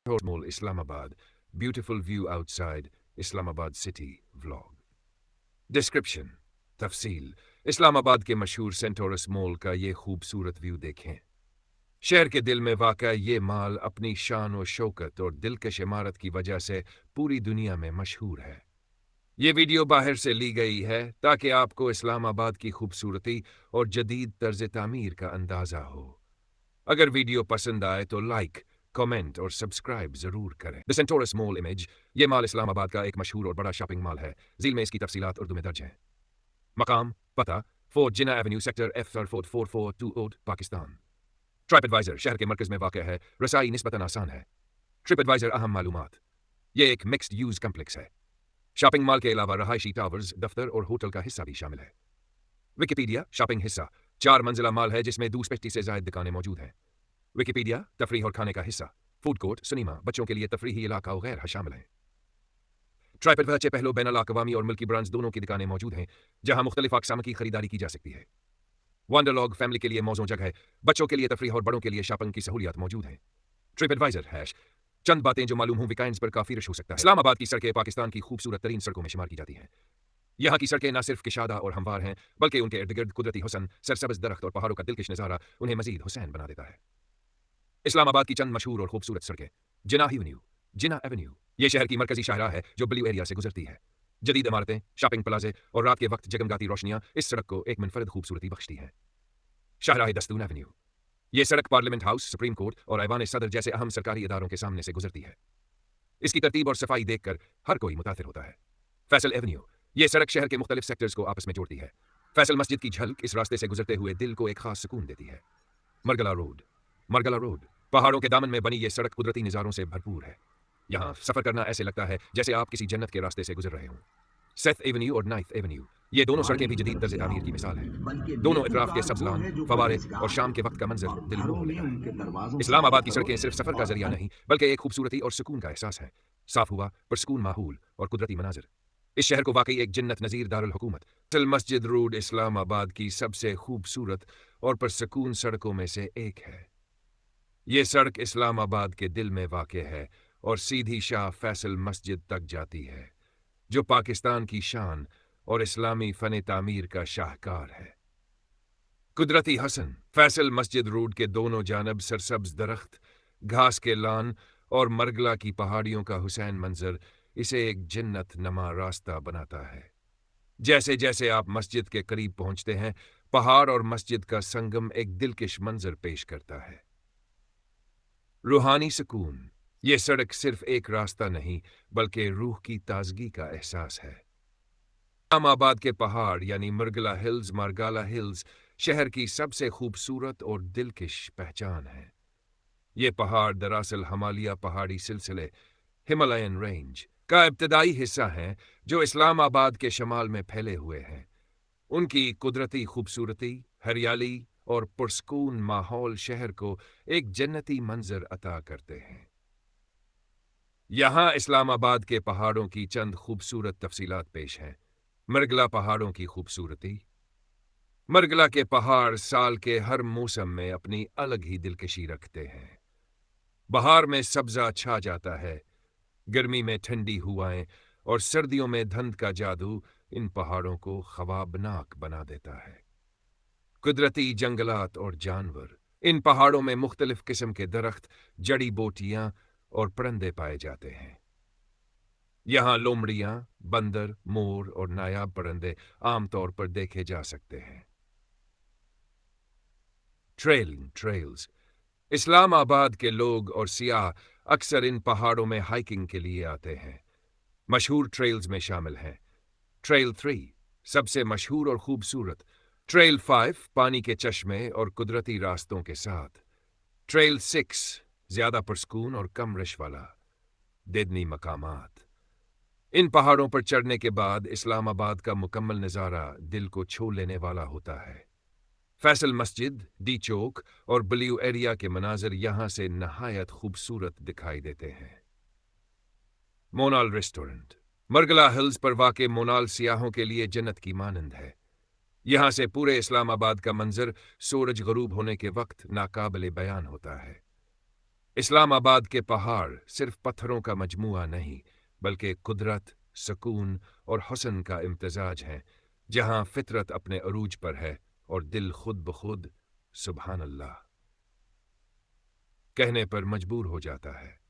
Mall, Islamabad. Beautiful view outside Islamabad city vlog. Description. तफसील. इस्लामाबाद के मशहूर सेंटोरस मॉल का ये खूबसूरत व्यू देखें। शहर के दिल में वाक़ा ये मॉल अपनी शान और शौकत और दिलकश इमारत की वजह से पूरी दुनिया में मशहूर है। ये वीडियो बाहर से ली गई है ताकि आपको इस्लामाबाद की खूबसूरती और जदीद तर्ज तामीर का अंदाज़ा हो। अगर वीडियो पसंद आए तो लाइक, कमेंट और सब्सक्राइब जरूर करें। The Centaurus mall image. ये मॉल इस्लामाबाद का एक मशहूर और बड़ा शॉपिंग मॉल है। झील में इसकी तफसीलात उर्दू में दर्ज हैं। मकाम, पता, 4 Jinnah avenue, sector F4442, Pakistan. Tripadvisor. शहर के मरकज में वाक़ है। रसाई निस्बतन आसान है। ट्रिप एडवाइजर अहम मालूमात। ये एक मिक्स्ड यूज कम्प्लेक्स है। शॉपिंग मॉल के अलावा रहायशी टावर्स, दफ्तर और होटल का हिस्सा भी शामिल है। विकिपीडिया। शॉपिंग हिस्सा। 4 मंजिला मॉल है जिसमें 250 से ज्यादा दुकानें मौजूद हैं। विकिपीडिया। तफरीह और खाने का हिस्सा। फूड कोर्ट, सिनेमा, बच्चों के लिए तफरीही इलाका वगैरह शामिल हैं। ट्राइपड वच्चे पहलो बैनुल अक़वामी और मुल्की ब्रांड्स दोनों की दुकानें मौजूद हैं जहां मुख्तलिफ अक़साम की खरीदारी की जा सकती है। वंडरलॉग। फैमिली के लिए मौजूद जगह है। बच्चों के लिए तफरीह और बड़ों के लिए शॉपिंग की सहूलियात मौजूद हैं। Trip adviser hash. चंद बातें जो मालूम हों वीकेंड्स पर काफी रश हो सकता है। इस्लामाबाद की सड़कें पाकिस्तान की खूबसूरत तरीन सड़कों में शुमार की जाती हैं। यहाँ की सड़कें न सिर्फ किशादा और हमवार हैं बल्कि उनके इर्द गिर्द कुदरती हुस्न, सरसब्ज दरख्त और पहाड़ों का दिलकश नज़ारा उन्हें मजीद हुसैन बना देता है। इस्लामाबाद की चंद मशहूर और खूबसूरत सड़कें। जिना एवेन्यू। जिना एवेन्यू ये शहर की मरकजी शाहराह है जो ब्लू एरिया से गुजरती है। जदीद इमारतें, शॉपिंग प्लाजे और रात के वक्त जगमगाती रोशनियां इस सड़क को एक मुनफरद खूबसूरती बख्शती हैं। शाहराह दस्तून एवेन्यू। ये सड़क पार्लियामेंट हाउस, सुप्रीम कोर्ट और ऐवान सदर जैसे अहम सरकारी इदारों के सामने से गुजरती है। इसकी तरतीब और सफाई देखकर हर कोई मुतासिर होता है। फैसल एवेन्यू। ये सड़क शहर के मुख्तलिफ सेक्टर्स को आपस में जोड़ती है। फैसल मस्जिद की झलक इस रास्ते से गुजरते हुए दिल को एक खास सुकून देती है। मरगला रोड। मरगला रोड पहाड़ों के दामन में बनी ये सड़क कुदरती नज़ारों से भरपूर है। यहाँ सफर करना ऐसे लगता है जैसे आप किसी जन्नत के रास्ते से गुजर रहे हों। सेथ एवेन्यू और नाइफ एवेन्यू ये दोनों सड़कें भी जदीद तर्ज तामीर की मिसाल हैं। दोनों इतराफ के सब्ज लॉन, फवारे और शाम के वक्त का मंजर दिल मोह लेता है। इस्लामाबाद की सड़कें सिर्फ सफर का जरिया नहीं बल्कि एक खूबसूरती और सुकून का एहसास है। साफ हुआ पुरसकून माहौल और कुदरती मनाजिर इस शहर को वाकई एक जन्नत नज़ीर दारुल हुकूमत। असल मस्जिद रोड इस्लामाबाद की सबसे खूबसूरत और पुरसकून सड़कों में से एक है। ये सड़क इस्लामाबाद के दिल में वाक़ है और सीधी शाह फैसल मस्जिद तक जाती है जो पाकिस्तान की शान और इस्लामी फन तामीर का शाहकार है। कुदरती हसन। फैसल मस्जिद रोड के दोनों जानब सरसब्ज दरख्त, घास के लान और मरगला की पहाड़ियों का हुसैन मंजर इसे एक जन्नत नमा रास्ता बनाता है। जैसे जैसे आप मस्जिद के करीब पहुंचते हैं पहाड़ और मस्जिद का संगम एक दिलकश मंजर पेश करता है। रूहानी सुकून। ये सड़क सिर्फ एक रास्ता नहीं बल्कि रूह की ताजगी का एहसास है। इस्लामाबाद के पहाड़ यानी मरगला हिल्स, मारगाला हिल्स शहर की सबसे खूबसूरत और दिलकश पहचान है। ये पहाड़ दरअसल हिमालय पहाड़ी सिलसिले हिमालयन रेंज का इब्तदाई हिस्सा हैं जो इस्लामाबाद के शमाल में फैले हुए हैं। उनकी कुदरती खूबसूरती, हरियाली और पुरस्कून माहौल शहर को एक जन्नती मंजर अता करते हैं। यहाँ इस्लामाबाद के पहाड़ों की चंद खूबसूरत तफसीलात पेश हैं। मरगला पहाड़ों की खूबसूरती। मरगला के पहाड़ साल के हर मौसम में अपनी अलग ही दिलकशी रखते हैं। बहार में सब्जा छा जाता है, गर्मी में ठंडी हवाएं और सर्दियों में धुंध का जादू इन पहाड़ों को ख्वाबनाक बना देता है। कुदरती जंगलात और जानवर। इन पहाड़ों में मुख्तलिफ किस्म के दरख्त, जड़ी बूटियां और परिंदे पाए जाते हैं। यहाँ लोमड़ियां, बंदर, मोर और नायाब परिंदे आमतौर पर देखे जा सकते हैं। ट्रेल्स। इस्लामाबाद के लोग और सियाह अक्सर इन पहाड़ों में हाइकिंग के लिए आते हैं। मशहूर ट्रेल्स में शामिल हैं ट्रेल 3 सबसे मशहूर और खूबसूरत, ट्रेल 5 पानी के चश्मे और कुदरती रास्तों के साथ, ट्रेल 6 ज्यादा पुरस्कून और कम रश वाला, देदनी मकामात। इन पहाड़ों पर चढ़ने के बाद इस्लामाबाद का मुकम्मल नज़ारा दिल को छू लेने वाला होता है। फैसल मस्जिद, डी चौक और ब्लू एरिया के मनाजिर यहाँ से नहायत खूबसूरत दिखाई देते हैं। मोनाल रेस्टोरेंट। मरगला हिल्स पर वाक़े मोनाल सियाहों के लिए जन्नत की मानंद है। यहाँ से पूरे इस्लामाबाद का मंजर सूरज गरूब होने के वक्त नाकाबिले बयान होता है। اسلام آباد کے پہاڑ صرف پتھروں کا مجموعہ نہیں بلکہ قدرت، سکون اور حسن کا امتزاج ہیں، جہاں فطرت اپنے عروج پر ہے اور دل خود بخود سبحان اللہ کہنے پر مجبور ہو جاتا ہے۔